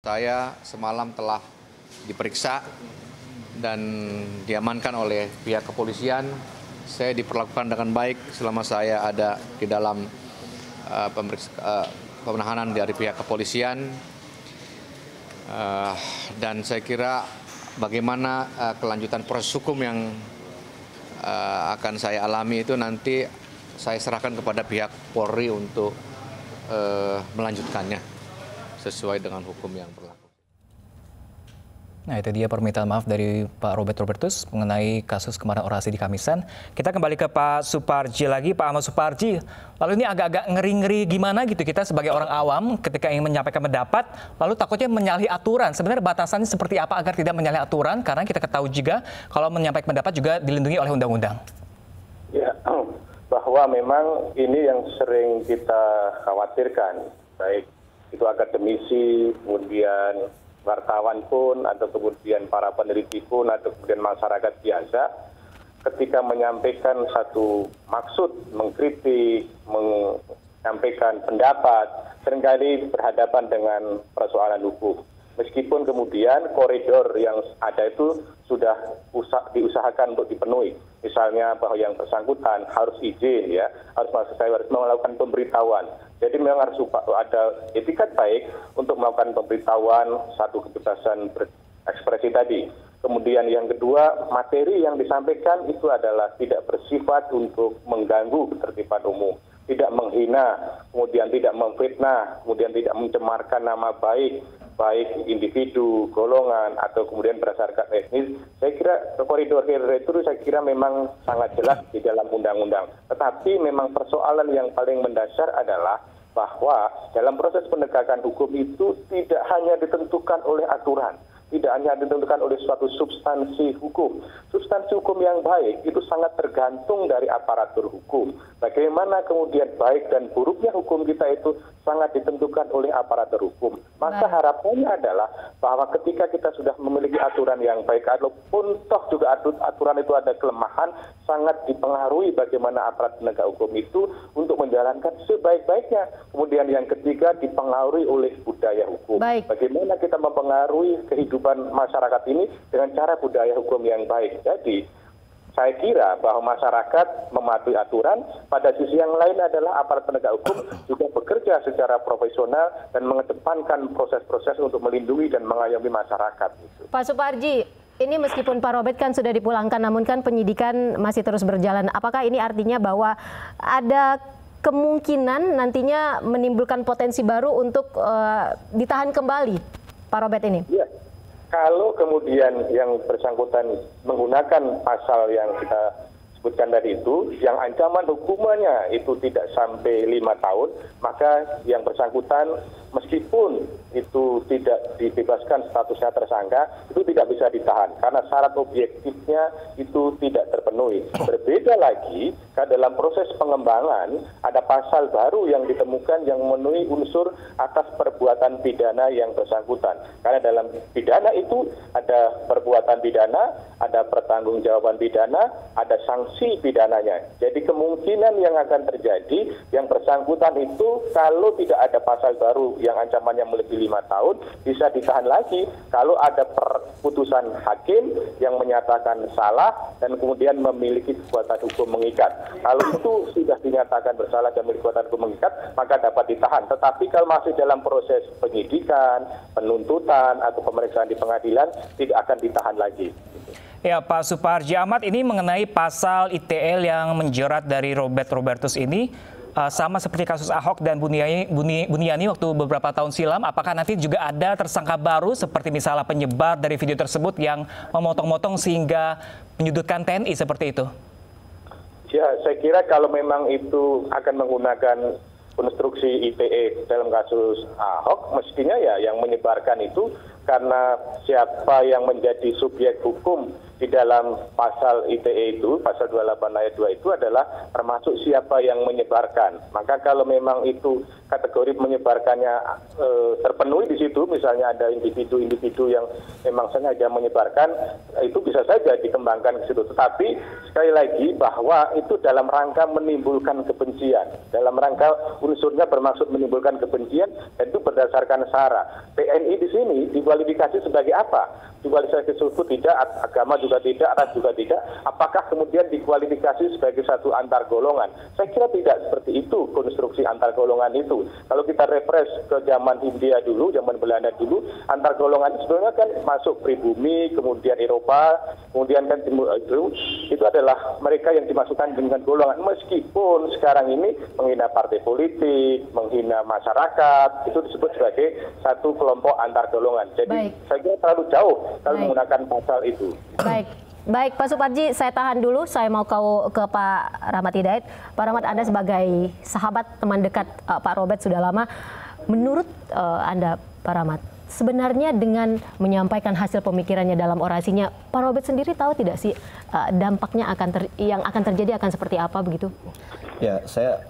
Saya semalam telah diperiksa dan diamankan oleh pihak kepolisian. Saya diperlakukan dengan baik selama saya ada di dalam penahanan dari pihak kepolisian. Dan saya kira bagaimana kelanjutan proses hukum yang akan saya alami itu nanti saya serahkan kepada pihak Polri untuk melanjutkannya sesuai dengan hukum yang berlaku. Nah, itu dia permintaan maaf dari Pak Robert Robertus mengenai kasus kemarin orasi di Kamisan. Kita kembali ke Pak Suparji lagi. Pak Ahmad Suparji, lalu ini agak-agak ngeri-ngeri gimana gitu kita sebagai orang awam ketika ingin menyampaikan pendapat, lalu takutnya menyalahi aturan. Sebenarnya batasannya seperti apa agar tidak menyalahi aturan? Karena kita ketahui juga kalau menyampaikan pendapat juga dilindungi oleh undang-undang. Ya, bahwa memang ini yang sering kita khawatirkan, baik itu akademisi, kemudian wartawan pun, atau kemudian para peneliti pun, atau kemudian masyarakat biasa, ketika menyampaikan satu maksud, mengkritik, menyampaikan pendapat, seringkali berhadapan dengan persoalan hukum. Meskipun kemudian koridor yang ada itu sudah diusahakan untuk dipenuhi. Misalnya bahwa yang bersangkutan harus izin, ya, harus melakukan pemberitahuan. Jadi memang harus ada etikat baik untuk melakukan pemberitahuan satu kebebasan berekspresi tadi. Kemudian yang kedua, materi yang disampaikan itu adalah tidak bersifat untuk mengganggu ketertiban umum, tidak menghina, kemudian tidak memfitnah, kemudian tidak mencemarkan nama baik individu, golongan, atau kemudian berdasarkan etnis. Saya kira koridor itu saya kira memang sangat jelas di dalam undang-undang. Tetapi memang persoalan yang paling mendasar adalah bahwa dalam proses penegakan hukum itu tidak hanya ditentukan oleh aturan, tidak hanya ditentukan oleh suatu substansi hukum. Substansi hukum yang baik itu sangat tergantung dari aparatur hukum. Bagaimana kemudian baik dan buruknya hukum kita itu sangat ditentukan oleh aparatur hukum. Maka harapannya adalah bahwa ketika kita sudah memiliki aturan yang baik, walaupun toh juga aturan itu ada kelemahan, sangat dipengaruhi bagaimana aparat penegak hukum itu untuk menjalankan sebaik-baiknya. Kemudian yang ketiga dipengaruhi oleh budaya hukum. Bagaimana kita mempengaruhi kehidupan masyarakat ini dengan cara budaya hukum yang baik. Jadi saya kira bahwa masyarakat mematuhi aturan, pada sisi yang lain adalah aparat penegak hukum juga bekerja secara profesional dan mengedepankan proses-proses untuk melindungi dan mengayomi masyarakat. Pak Suparji, ini meskipun Pak Robert kan sudah dipulangkan, namun kan penyidikan masih terus berjalan. Apakah ini artinya bahwa ada kemungkinan nantinya menimbulkan potensi baru untuk ditahan kembali, Pak Robert ini? Iya. Kalau kemudian yang bersangkutan menggunakan pasal yang kita sebutkan tadi itu, yang ancaman hukumannya itu tidak sampai 5 tahun, maka yang bersangkutan meskipun itu tidak dibebaskan statusnya tersangka, itu tidak bisa ditahan karena syarat objektifnya itu tidak terpenuhi. Berbeda lagi, dalam proses pengembangan ada pasal baru yang ditemukan yang memenuhi unsur atas perbuatan pidana yang bersangkutan. Karena dalam pidana itu ada perbuatan pidana, ada pertanggungjawaban pidana, ada sanksi pidananya. Jadi kemungkinan yang akan terjadi yang bersangkutan itu kalau tidak ada pasal baru yang ancamannya melebihi 5 tahun bisa ditahan lagi kalau ada putusan hakim yang menyatakan salah dan kemudian memiliki kekuatan hukum mengikat. Kalau itu sudah dinyatakan bersalah dan memiliki kekuatan hukum mengikat, maka dapat ditahan. Tetapi kalau masih dalam proses penyidikan, penuntutan, atau pemeriksaan di pengadilan, tidak akan ditahan lagi. Ya, Pak Suparji Ahmad, ini mengenai pasal ITE yang menjerat dari Robert Robertus ini, sama seperti kasus Ahok dan Buniani waktu beberapa tahun silam, apakah nanti juga ada tersangka baru seperti misalnya penyebar dari video tersebut yang memotong-motong sehingga menyudutkan TNI seperti itu? Ya, saya kira kalau memang itu akan menggunakan konstruksi ITE dalam kasus Ahok, mestinya ya yang menyebarkan itu karena siapa yang menjadi subjek hukum di dalam pasal ITE itu, pasal 28 ayat 2 itu adalah termasuk siapa yang menyebarkan. Maka kalau memang itu kategori menyebarkannya terpenuhi di situ, misalnya ada individu-individu yang memang sengaja menyebarkan, itu bisa saja dikembangkan ke situ. Tetapi sekali lagi bahwa itu dalam rangka menimbulkan kebencian, dalam rangka unsurnya bermaksud menimbulkan kebencian, dan itu berdasarkan SARA. TNI di sini dikualifikasi sebagai apa? Dikualifikasi suku tidak, agama juga tidak, ras juga tidak. Apakah kemudian dikualifikasi sebagai satu antar golongan? Saya kira tidak seperti itu konstruksi antar golongan itu. Kalau kita refresh ke zaman Hindia dulu, zaman Belanda dulu, antar golongan sebenarnya kan masuk pribumi, kemudian Eropa, kemudian kan timur itu adalah mereka yang dimasukkan dengan golongan. Meskipun sekarang ini menghina partai politik, menghina masyarakat, itu disebut sebagai satu kelompok antar golongan. Jadi saya kira terlalu jauh kalau menggunakan pasal itu. Baik, Pak Suparji, saya tahan dulu. Saya mau ke Pak Rahmat Hidayat. Pak Rahmat, Anda sebagai sahabat teman dekat Pak Robert sudah lama. Menurut Anda, Pak Rahmat, sebenarnya dengan menyampaikan hasil pemikirannya dalam orasinya, Pak Robert sendiri tahu tidak sih dampaknya yang akan terjadi akan seperti apa begitu? Ya, saya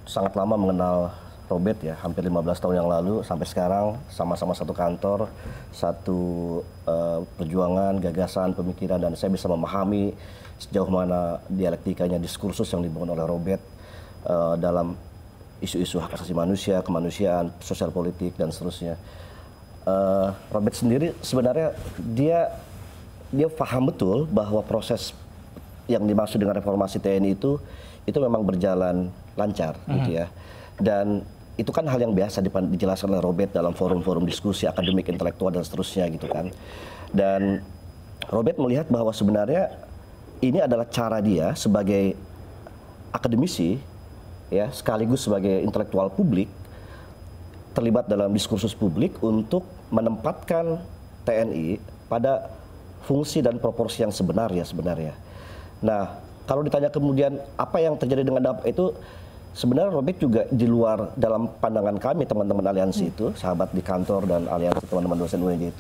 sangat lama mengenal Robert ya, hampir 15 tahun yang lalu sampai sekarang sama-sama satu kantor, satu perjuangan, gagasan, pemikiran, dan saya bisa memahami sejauh mana dialektikanya diskursus yang dibangun oleh Robert dalam isu-isu hak asasi manusia, kemanusiaan, sosial politik, dan seterusnya. Robert sendiri sebenarnya dia paham betul bahwa proses yang dimaksud dengan reformasi TNI itu memang berjalan lancar gitu ya. Dan itu kan hal yang biasa dijelaskan oleh Robert dalam forum-forum diskusi akademik, intelektual, dan seterusnya gitu kan. Dan Robert melihat bahwa sebenarnya ini adalah cara dia sebagai akademisi ya, sekaligus sebagai intelektual publik terlibat dalam diskursus publik untuk menempatkan TNI pada fungsi dan proporsi yang sebenarnya. Nah, kalau ditanya kemudian apa yang terjadi dengan dampak itu, sebenarnya Robert juga di luar dalam pandangan kami teman-teman aliansi itu, sahabat di kantor dan aliansi teman-teman dosen UNJ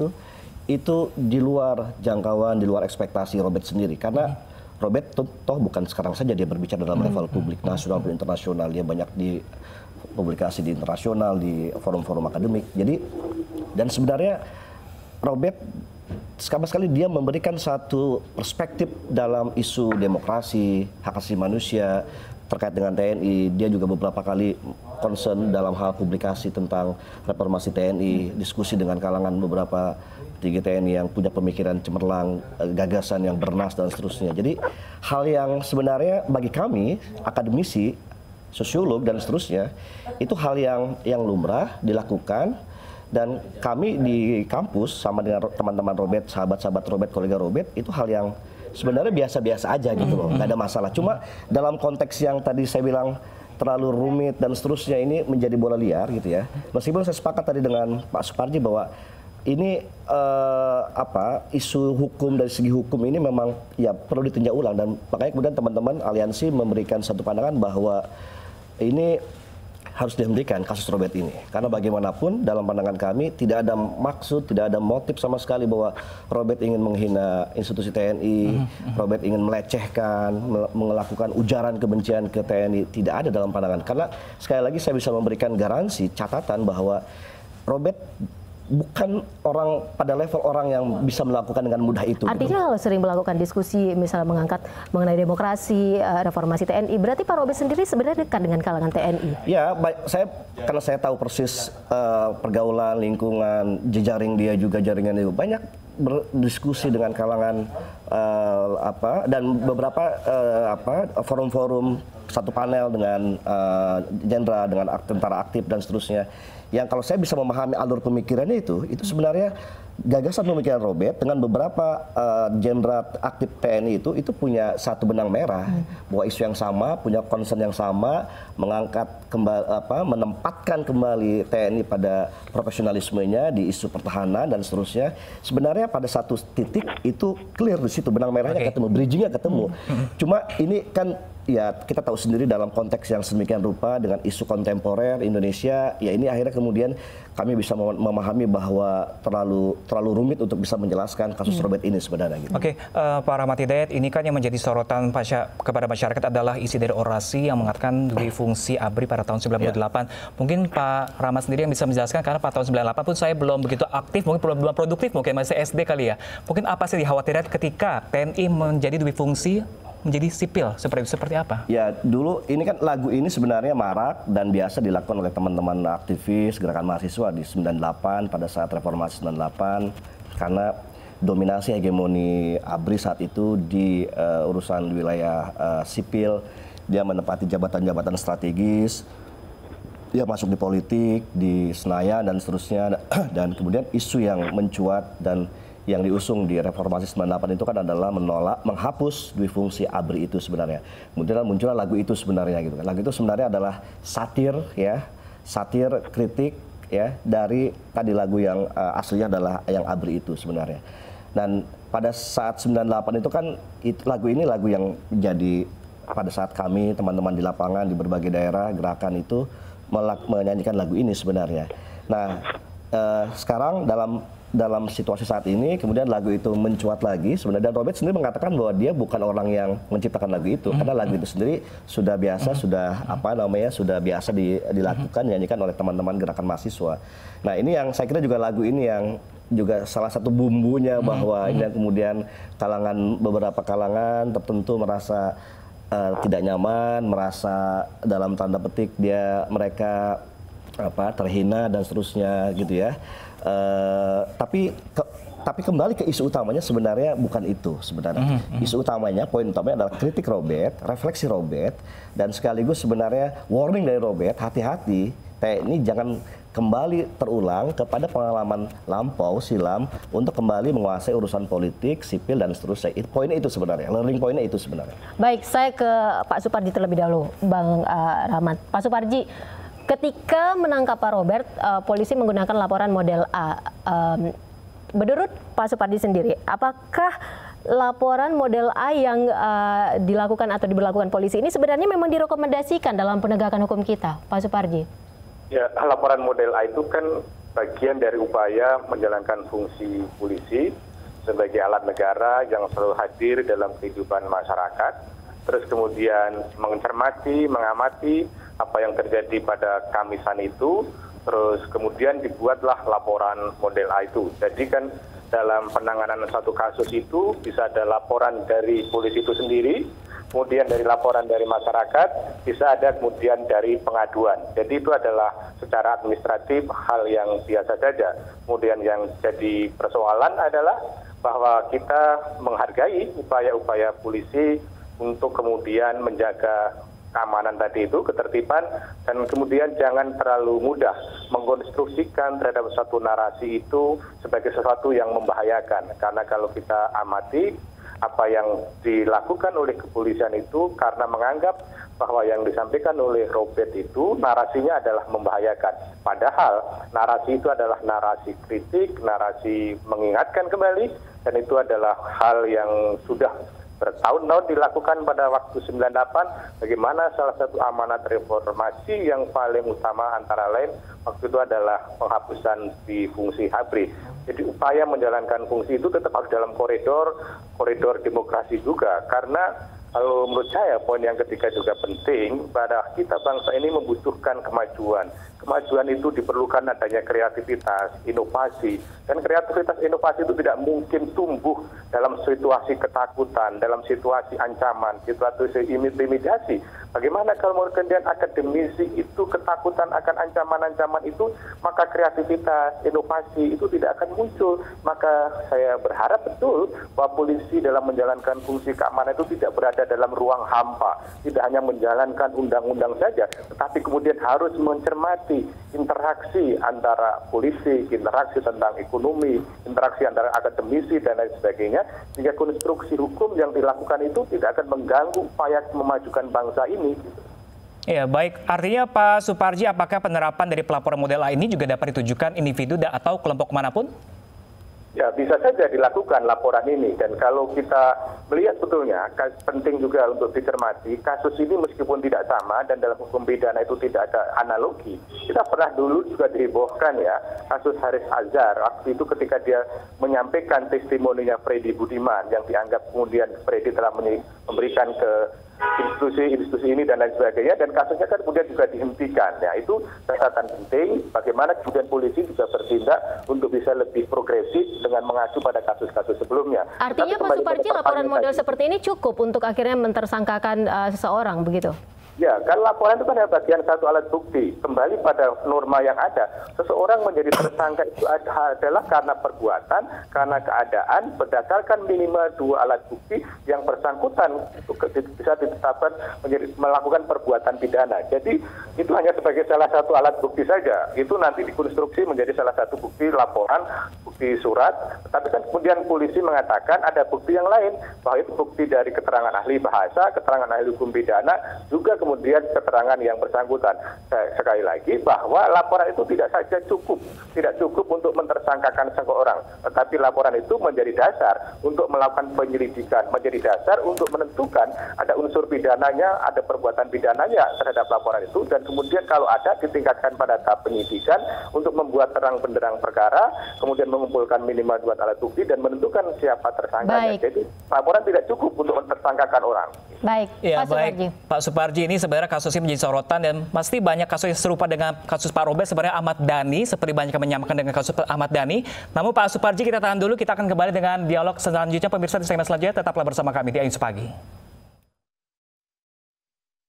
itu di luar jangkauan, di luar ekspektasi Robert sendiri. Karena Robert toh bukan sekarang saja dia berbicara dalam level publik nasional dan internasional, dia banyak di publikasi di internasional, di forum-forum akademik. Jadi dan sebenarnya Robert sama sekali dia memberikan satu perspektif dalam isu demokrasi, hak asasi manusia terkait dengan TNI. Dia juga beberapa kali concern dalam hal publikasi tentang reformasi TNI, diskusi dengan kalangan beberapa petinggi TNI yang punya pemikiran cemerlang, gagasan yang bernas, dan seterusnya. Jadi hal yang sebenarnya bagi kami, akademisi, sosiolog, dan seterusnya, itu hal yang lumrah dilakukan. Dan kami di kampus sama dengan teman-teman Robert, sahabat-sahabat Robert, kolega Robert, itu hal yang sebenarnya biasa-biasa aja gitu loh, nggak ada masalah. Cuma dalam konteks yang tadi saya bilang terlalu rumit dan seterusnya, ini menjadi bola liar gitu ya. Meskipun saya sepakat tadi dengan Pak Suparji bahwa ini isu hukum dari segi hukum ini memang ya perlu ditinjau ulang, dan makanya kemudian teman-teman aliansi memberikan satu pandangan bahwa ini harus dihentikan kasus Robert ini, karena bagaimanapun dalam pandangan kami tidak ada maksud, tidak ada motif sama sekali bahwa Robert ingin menghina institusi TNI, Robert ingin melecehkan, melakukan ujaran kebencian ke TNI, tidak ada dalam pandangan. Karena sekali lagi saya bisa memberikan garansi, catatan bahwa Robert bukan orang pada level orang yang bisa melakukan dengan mudah itu. Artinya kalau sering melakukan diskusi, misalnya mengangkat mengenai demokrasi, reformasi TNI, berarti Pak Robert sendiri sebenarnya dekat dengan kalangan TNI? Ya, karena saya tahu persis pergaulan, lingkungan, jejaring dia juga, jaringan dia banyak berdiskusi dengan kalangan dan beberapa forum-forum, satu panel dengan jenderal, dengan tentara aktif dan seterusnya. Yang kalau saya bisa memahami alur pemikirannya itu sebenarnya gagasan pemikiran Robert dengan beberapa jenderal aktif TNI itu punya satu benang merah, bahwa isu yang sama, punya concern yang sama, mengangkat kembali menempatkan kembali TNI pada profesionalismenya di isu pertahanan dan seterusnya. Sebenarnya pada satu titik itu clear di situ, benang merahnya ketemu, bridgingnya ketemu. Cuma ini kan ya kita tahu sendiri dalam konteks yang sedemikian rupa dengan isu kontemporer Indonesia, ya ini akhirnya kemudian kami bisa memahami bahwa terlalu rumit untuk bisa menjelaskan kasus Robert ini sebenarnya. Gitu. Oke, Pak Rahmat Hidayat, ini kan yang menjadi sorotan kepada masyarakat adalah isi dari orasi yang mengatakan dui fungsi ABRI pada tahun 98. Mungkin Pak Rahmat sendiri yang bisa menjelaskan, karena pada tahun 98 pun saya belum begitu aktif, mungkin belum produktif, mungkin masih SD kali ya. Mungkin apa sih dikhawatirkan ketika TNI menjadi dui fungsi menjadi sipil, seperti apa? Ya, dulu ini kan lagu ini sebenarnya marak dan biasa dilakukan oleh teman-teman aktivis gerakan mahasiswa di 98 pada saat reformasi 98, karena dominasi hegemoni ABRI saat itu di urusan wilayah sipil. Dia menempati jabatan-jabatan strategis, dia masuk di politik, di Senayan dan seterusnya, dan kemudian isu yang mencuat dan yang diusung di reformasi 98 itu kan adalah menghapus dui fungsi ABRI itu sebenarnya. Kemudian muncullah lagu itu sebenarnya gitu kan. Lagu itu sebenarnya adalah satir ya, satir kritik ya dari tadi lagu yang aslinya adalah yang ABRI itu sebenarnya. Dan pada saat 98 itu kan lagu ini lagu yang menjadi pada saat kami teman-teman di lapangan di berbagai daerah gerakan itu menyanyikan lagu ini sebenarnya. Nah, sekarang dalam situasi saat ini, kemudian lagu itu mencuat lagi sebenarnya, dan Robert sendiri mengatakan bahwa dia bukan orang yang menciptakan lagu itu, karena lagu itu sendiri sudah biasa, sudah biasa dilakukan, dinyanyikan oleh teman-teman gerakan mahasiswa. Nah, ini yang saya kira juga lagu ini yang juga salah satu bumbunya bahwa ini yang kemudian beberapa kalangan tertentu merasa tidak nyaman, merasa dalam tanda petik mereka terhina dan seterusnya gitu ya. Tapi kembali ke isu utamanya sebenarnya bukan itu sebenarnya. Isu utamanya, poin utamanya adalah kritik Robert, refleksi Robert, dan sekaligus sebenarnya warning dari Robert, hati-hati TNI jangan kembali terulang kepada pengalaman lampau silam untuk kembali menguasai urusan politik, sipil dan seterusnya. Poinnya itu sebenarnya, learning poinnya itu sebenarnya. Baik, saya ke Pak Suparji terlebih dahulu, Bang Rahmat. Pak Suparji, ketika menangkap Pak Robert, polisi menggunakan laporan model A. Menurut Pak Suparji sendiri, apakah laporan model A yang dilakukan atau diberlakukan polisi ini sebenarnya memang direkomendasikan dalam penegakan hukum kita, Pak Suparji? Ya, laporan model A itu kan bagian dari upaya menjalankan fungsi polisi sebagai alat negara yang selalu hadir dalam kehidupan masyarakat, terus kemudian mencermati, mengamati apa yang terjadi pada Kamisan itu, terus kemudian dibuatlah laporan model A itu. Jadi kan dalam penanganan satu kasus itu bisa ada laporan dari polisi itu sendiri, kemudian dari laporan dari masyarakat, bisa ada kemudian dari pengaduan. Jadi itu adalah secara administratif hal yang biasa saja. Kemudian yang jadi persoalan adalah bahwa kita menghargai upaya-upaya polisi untuk kemudian menjaga keamanan tadi itu, ketertiban, dan kemudian jangan terlalu mudah mengkonstruksikan terhadap satu narasi itu sebagai sesuatu yang membahayakan. Karena kalau kita amati apa yang dilakukan oleh kepolisian itu karena menganggap bahwa yang disampaikan oleh Robert itu narasinya adalah membahayakan. Padahal narasi itu adalah narasi kritik, narasi mengingatkan kembali, dan itu adalah hal yang sudah bertahun-tahun dilakukan pada waktu 98, bagaimana salah satu amanat reformasi yang paling utama antara lain waktu itu adalah penghapusan di fungsi ABRI. Jadi upaya menjalankan fungsi itu tetap harus dalam koridor demokrasi juga, karena kalau menurut saya poin yang ketiga juga penting, pada kita bangsa ini membutuhkan kemajuan. Kemajuan itu diperlukan adanya kreativitas, inovasi, dan kreativitas inovasi itu tidak mungkin tumbuh dalam situasi ketakutan, dalam situasi ancaman, situasi intimidasi. Bagaimana kalau kemudian akademisi itu ketakutan akan ancaman-ancaman itu, maka kreativitas, inovasi itu tidak akan muncul. Maka saya berharap betul bahwa polisi dalam menjalankan fungsi keamanan itu tidak berada dalam ruang hampa, tidak hanya menjalankan undang-undang saja, tetapi kemudian harus mencermati interaksi antara polisi, interaksi tentang ekonomi, interaksi antara akademisi dan lain sebagainya, sehingga konstruksi hukum yang dilakukan itu tidak akan mengganggu upaya memajukan bangsa ini. Ya, baik. Artinya Pak Suparji, apakah penerapan dari pelaporan model A ini juga dapat ditujukan individu atau kelompok manapun? Ya, bisa saja dilakukan laporan ini. Dan kalau kita melihat sebetulnya, penting juga untuk dicermati, kasus ini meskipun tidak sama dan dalam hukum pidana itu tidak ada analogi. Kita pernah dulu juga dihebohkan ya, kasus Haris Azhar. Waktu itu ketika dia menyampaikan testimoninya Freddy Budiman, yang dianggap kemudian Freddy telah memberikan ke institusi ini dan lain sebagainya, dan kasusnya kan kemudian juga dihentikan. Ya, itu catatan penting bagaimana kemudian polisi juga bertindak untuk bisa lebih progresif dengan mengacu pada kasus-kasus sebelumnya. Artinya Pak Suparji, laporan model seperti ini cukup untuk akhirnya mentersangkakan seseorang, begitu? Ya, kan laporan itu kan bagian satu alat bukti. Kembali pada norma yang ada, seseorang menjadi tersangka itu adalah karena perbuatan, karena keadaan, berdasarkan minimal 2 alat bukti yang bersangkutan bisa ditetapkan melakukan perbuatan pidana. Jadi itu hanya sebagai salah satu alat bukti saja. Itu nanti dikonstruksi menjadi salah satu bukti laporan, bukti surat. Tapi kan kemudian polisi mengatakan ada bukti yang lain, bahwa itu bukti dari keterangan ahli bahasa, keterangan ahli hukum pidana, juga kemudian keterangan yang bersangkutan. Sekali lagi bahwa laporan itu tidak cukup untuk mentersangkakan seseorang, tetapi laporan itu menjadi dasar untuk melakukan penyelidikan, menjadi dasar untuk menentukan ada unsur pidananya, ada perbuatan pidananya terhadap laporan itu, dan kemudian kalau ada ditingkatkan pada tahap penyidikan untuk membuat terang benderang perkara, kemudian mengumpulkan minimal 2 alat bukti dan menentukan siapa tersangkanya. Jadi laporan tidak cukup untuk mentersangkakan orang. Baik, ya, Pak Suparji. baik, Pak Suparji, ini sebenarnya kasusnya menjadi sorotan dan pasti banyak kasus yang serupa dengan kasus Pak Robert, sebenarnya Ahmad Dhani, seperti banyak yang menyamakan dengan kasus Ahmad Dhani. Namun Pak Suparji, kita tahan dulu, kita akan kembali dengan dialog selanjutnya. Pemirsa di segmen selanjutnya tetaplah bersama kami di Ayun Pagi.